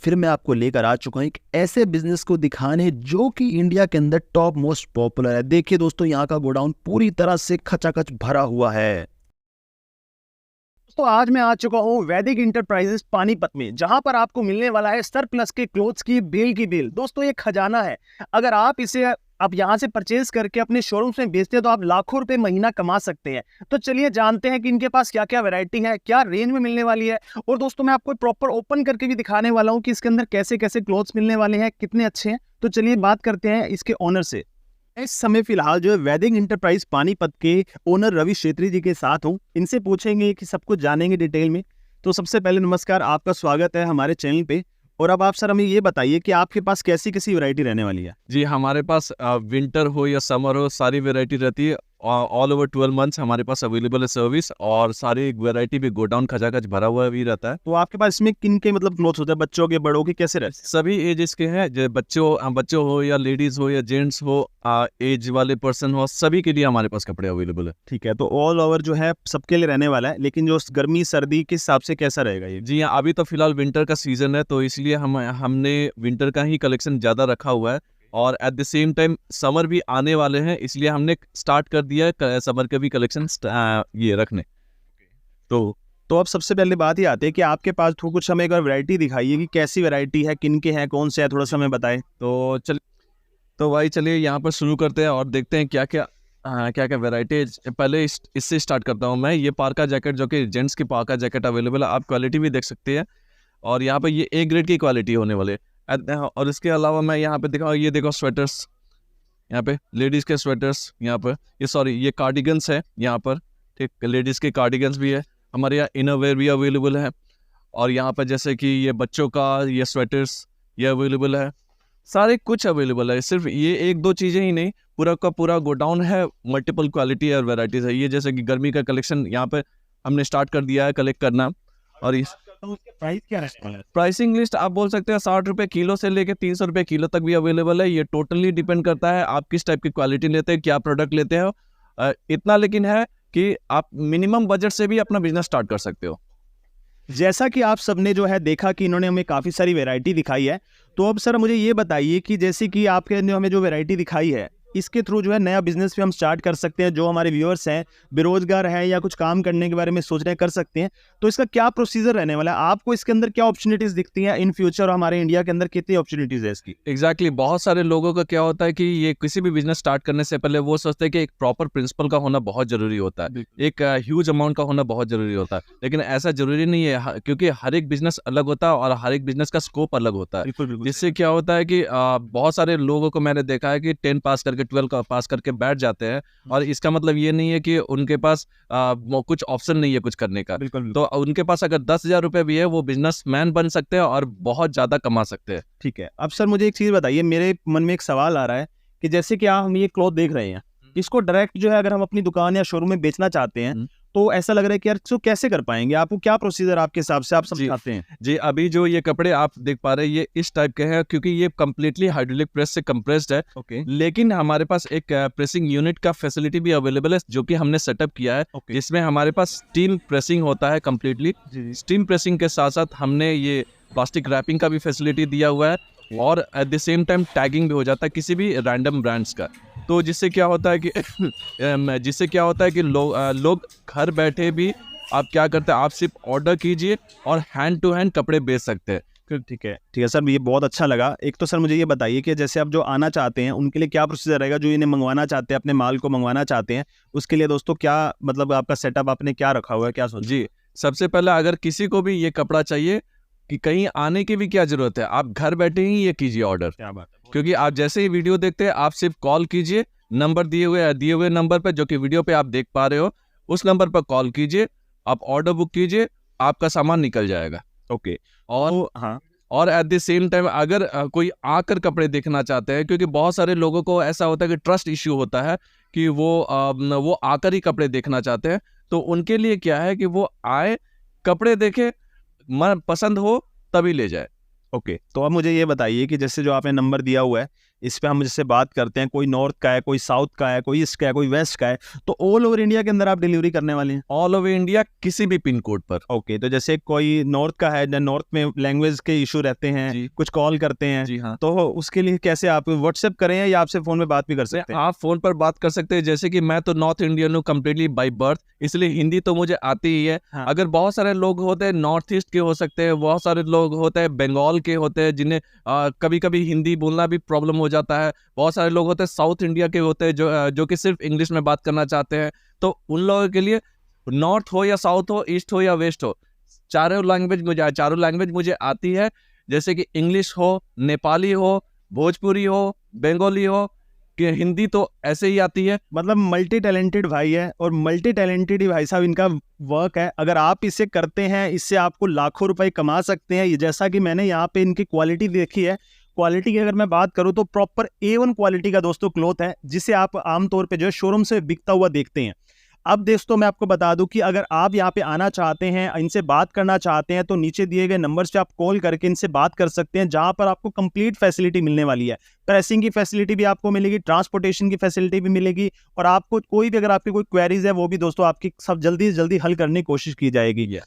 फिर मैं आपको लेकर आ चुका हूँ एक ऐसे बिजनेस को दिखाने जो कि इंडिया के अंदर टॉप मोस्ट पॉपुलर है। देखिए दोस्तों, यहाँ का गोडाउन पूरी तरह से खचाखच भरा हुआ है। तो आज मैं आ चुका हूँ वैदिक इंटरप्राइजेस पानीपत में, जहां पर आपको मिलने वाला है सरप्लस के क्लोथ्स की बेल की बेल। दोस्तों ये खजाना है। अगर आप इसे यहां से परचेज करके अपने शोरूम्स में बेचते हैं तो आप लाखों रुपए महीना कमा सकते हैं। तो चलिए जानते हैं कि इनके पास क्या क्या वैरायटी है, क्या रेंज में मिलने वाली है। और दोस्तों मैं आपको प्रॉपर ओपन करके भी दिखाने वाला हूँ कि इसके अंदर कैसे कैसे क्लोथ्स मिलने वाले हैं, कितने अच्छे हैं। तो चलिए बात करते हैं इसके ऑनर से। इस समय फिलहाल जो है वैदिक इंटरप्राइज पानीपत के ओनर रवि क्षेत्री जी के साथ हूँ। इनसे पूछेंगे कि सब कुछ जानेंगे डिटेल में। तो सबसे पहले नमस्कार, आपका स्वागत है हमारे चैनल पे। और अब आप सर हमें ये बताइए कि आपके पास कैसी कैसी वैरायटी रहने वाली है। जी, हमारे पास विंटर हो या समर हो, सारी वैरायटी रहती है। ऑल ओवर 12 मंथ्स हमारे पास अवेलेबल है सर्विस, और सारी वैरायटी भी गोडाउन खचाखच भरा हुआ भी रहता है। तो आपके पास इसमें किन के मतलब क्लोथ्स होते हैं, बच्चों के, बड़ों के, कैसे रहते हैं? सभी एजेस के हैं, जो बच्चों हो या लेडीज हो या जेंट्स हो, एज वाले पर्सन हो, सभी के लिए हमारे पास कपड़े अवेलेबल है। ठीक है, तो ऑल ओवर जो है सबके लिए रहने वाला है। लेकिन जो गर्मी सर्दी के हिसाब से कैसा रहेगा ये? जी हाँ, अभी तो फिलहाल विंटर का सीजन है, तो इसलिए हमने विंटर का ही कलेक्शन ज़्यादा रखा हुआ है। और at the same time summer भी आने वाले हैं, इसलिए हमने स्टार्ट कर दिया है समर के भी कलेक्शन ये रखने। तो अब सबसे पहले बात ये आती है कि आपके पास तो कुछ हमें एक बार वैरायटी दिखाइए कि कैसी वैरायटी है, किन के हैं, कौन से है, थोड़ा सा हमें बताएं। तो भाई चलिए यहाँ पर शुरू करते हैं और देखते हैं क्या क्या वैरायटी। पहले इससे स्टार्ट करता हूँ मैं। ये पार्का जैकेट, जो कि जेंट्स की पार्का जैकेट अवेलेबल है, आप क्वालिटी भी देख सकते हैं। और यहाँ पे ये A ग्रेड की क्वालिटी होने वाले। और इसके अलावा मैं यहाँ पे दिखाऊँ, ये देखो स्वेटर्स, यहाँ पे लेडीज़ के स्वेटर्स, यहाँ पर ये कार्डिगन्स है यहाँ पर। ठीक, लेडीज़ के कार्डिगन्स भी है हमारे यहाँ। इनरवेयर भी अवेलेबल है। और यहाँ पर जैसे कि ये बच्चों का ये स्वेटर्स ये अवेलेबल है। सारे कुछ अवेलेबल है, सिर्फ ये एक दो चीज़ें ही नहीं, पूरा का पूरा गोडाउन है। मल्टीपल क्वालिटी और वैराइटीज है। ये जैसे कि गर्मी का कलेक्शन यहाँ पे हमने स्टार्ट कर दिया है कलेक्ट करना। और इस प्राइस क्या है? प्राइसिंग लिस्ट आप बोल सकते हैं 60 रुपये किलो से लेके 300 रुपये किलो तक भी अवेलेबल है। ये टोटली डिपेंड करता है आप किस टाइप की क्वालिटी लेते हैं, क्या प्रोडक्ट लेते हो। इतना लेकिन है कि आप मिनिमम बजट से भी अपना बिजनेस स्टार्ट कर सकते हो। जैसा कि आप सबने जो है देखा कि इन्होंने हमें काफ़ी सारी वैरायटी दिखाई है। तो अब सर मुझे ये बताइए कि जैसे कि आपके ने हमें जो वैरायटी दिखाई है, इसके थ्रू जो है नया बिजनेस भी हम स्टार्ट कर सकते हैं। जो हमारे व्यूअर्स हैं, बेरोजगार हैं या कुछ काम करने के बारे में सोच रहे हैं, कर सकते हैं। तो इसका क्या प्रोसीजर रहने वाला है? आपको इसके अंदर क्या अपॉर्चुनिटीज दिखती हैं इन फ्यूचर? हमारे इंडिया के अंदर कितनी अपॉर्चुनिटीज है इसकी? एग्जैक्टली बहुत सारे लोगों का क्या होता है कि ये किसी भी बिजनेस स्टार्ट करने से पहले वो सोचते हैं कि एक प्रॉपर प्रिंसिपल का होना बहुत जरूरी होता है, एक ह्यूज अमाउंट का होना बहुत जरूरी होता है। लेकिन ऐसा जरूरी नहीं है, क्योंकि हर एक बिजनेस अलग होता है और हर एक बिजनेस का स्कोप अलग होता है। जिससे क्या होता है कि बहुत सारे लोगों को मैंने देखा है कि 10 पास करके 12 का पास करके बैठ जाते हैं। और इसका मतलब ये नहीं है कि उनके पास कुछ ऑप्शन नहीं है कुछ करने का। तो उनके पास अगर 10,000 रुपए भी है, वो बिजनेसमैन बन सकते हैं और बहुत ज्यादा कमा सकते हैं। ठीक है, अब सर मुझे एक चीज बताइए, मेरे मन में एक सवाल आ रहा है कि जैसे कि हम ये क्लॉथ देख रहे हैं, इसको डायरेक्ट जो है अगर हम अपनी दुकान या शोरूम में बेचना चाहते हैं तो ऐसा लग रहा है कि यार इसको कैसे कर पाएंगे? आपको क्या प्रोसीजर आपके हिसाब से आप समझाते हैं? जी, अभी जो ये कपड़े आप देख पा रहे हैं, ये इस टाइप के हैं, क्योंकि ये कम्प्लीटली हाइड्रोलिक प्रेस से कंप्रेस्ड है। ओके। लेकिन हमारे पास एक प्रेसिंग यूनिट का फैसिलिटी भी अवेलेबल है, जो कि हमने सेटअप किया है। जिसमें हमारे पास स्टीम प्रेसिंग होता है कम्प्लीटली। स्टीम प्रेसिंग के साथ साथ हमने ये प्लास्टिक रैपिंग का भी फैसिलिटी दिया हुआ है। और at the same time tagging भी हो जाता है किसी भी रैंडम ब्रांड्स का। तो जिससे क्या होता है कि लोग घर बैठे भी आप क्या करते हैं, आप सिर्फ ऑर्डर कीजिए और हैंड टू हैंड कपड़े बेच सकते हैं। ठीक है सर, ये बहुत अच्छा लगा। एक तो सर मुझे ये बताइए कि जैसे आप जो आना चाहते हैं उनके लिए क्या प्रोसीजर रहेगा? जो इन्हें मंगवाना चाहते हैं, अपने माल को मंगवाना चाहते हैं, उसके लिए दोस्तों क्या मतलब आपका सेटअप आपने क्या रखा हुआ है, क्या सोचा? जी, सबसे पहले अगर किसी को भी ये कपड़ा चाहिए कि कहीं आने की भी क्या जरूरत है, आप घर बैठे ही ये कीजिए ऑर्डर। क्या बात है। क्योंकि आप जैसे ही वीडियो देखते हैं, आप सिर्फ कॉल कीजिए, नंबर दिए हुए नंबर पर, जो कि वीडियो पे आप देख पा रहे हो, उस नंबर पर कॉल कीजिए, आप ऑर्डर बुक कीजिए, आपका सामान निकल जाएगा। ओके। और हाँ, और एट द सेम टाइम अगर कोई आकर कपड़े देखना चाहते हैं, क्योंकि बहुत सारे लोगों को ऐसा होता है कि ट्रस्ट इश्यू होता है कि वो आकर ही कपड़े देखना चाहते हैं। तो उनके लिए क्या है कि वो आए, कपड़े देखे, मन पसंद हो तभी ले जाए। ओके। तो अब मुझे ये बताइए कि जैसे जो आपने नंबर दिया हुआ है, इस पे हम जैसे बात करते हैं, कोई नॉर्थ का है, कोई साउथ का है, कोई ईस्ट का है, कोई वेस्ट का है, तो ऑल ओवर इंडिया के अंदर आप डिलीवरी करने वाले हैं? ऑल ओवर इंडिया किसी भी पिन कोड पर। ओके, तो जैसे कोई नॉर्थ का है, नॉर्थ में लैंग्वेज के इशू रहते हैं, जी। कुछ कॉल करते हैं, जी हाँ, तो उसके लिए कैसे आप व्हाट्सएप करें या आपसे फोन में बात भी कर सकते हैं? आप फोन पर बात कर सकते हैं। जैसे कि मैं तो नॉर्थ इंडियन हूँ कम्प्लीटली बाई बर्थ, इसलिए हिंदी तो मुझे आती ही है। हाँ। अगर बहुत सारे लोग होते हैं नॉर्थ ईस्ट के हो सकते हैं, बहुत सारे लोग होते हैं बंगाल के होते हैं जिन्हें कभी कभी हिंदी बोलना भी प्रॉब्लम हो जाता है। बहुत सारे लोग होते हैं साउथ इंडिया के होते हैं जो कि सिर्फ इंग्लिश में बात करना चाहते हैं। तो उन लोगों के लिए नॉर्थ हो या साउथ हो, ईस्ट हो या वेस्ट हो, चारों लैंग्वेज मुझे आती है। जैसे कि इंग्लिश हो, नेपाली हो, भोजपुरी हो, बंगाली हो, कि हिंदी तो ऐसे ही आती है। मतलब मल्टी टैलेंटेड भाई है, और मल्टी टैलेंटेड ही भाई साहब इनका वर्क है। अगर आप इसे करते हैं, इससे आपको लाखों रुपए कमा सकते हैं। ये जैसा कि मैंने यहाँ पे इनकी क्वालिटी देखी है, क्वालिटी की अगर मैं बात करूँ तो प्रॉपर A1 क्वालिटी का दोस्तों क्लॉथ है, जिसे आप आमतौर पे जो है शोरूम से बिकता हुआ देखते हैं। अब दोस्तों मैं आपको बता दूं कि अगर आप यहाँ पे आना चाहते हैं, इनसे बात करना चाहते हैं, तो नीचे दिए गए नंबर्स पे आप कॉल करके इनसे बात कर सकते हैं, जहां पर आपको कंप्लीट फैसिलिटी मिलने वाली है। प्रेसिंग की फैसिलिटी भी आपको मिलेगी, ट्रांसपोर्टेशन की फैसिलिटी भी मिलेगी, और आपको कोई भी अगर आपकी कोई क्वेरीज है वो भी दोस्तों आपकी सब जल्दी से जल्दी हल करने की कोशिश की जाएगी।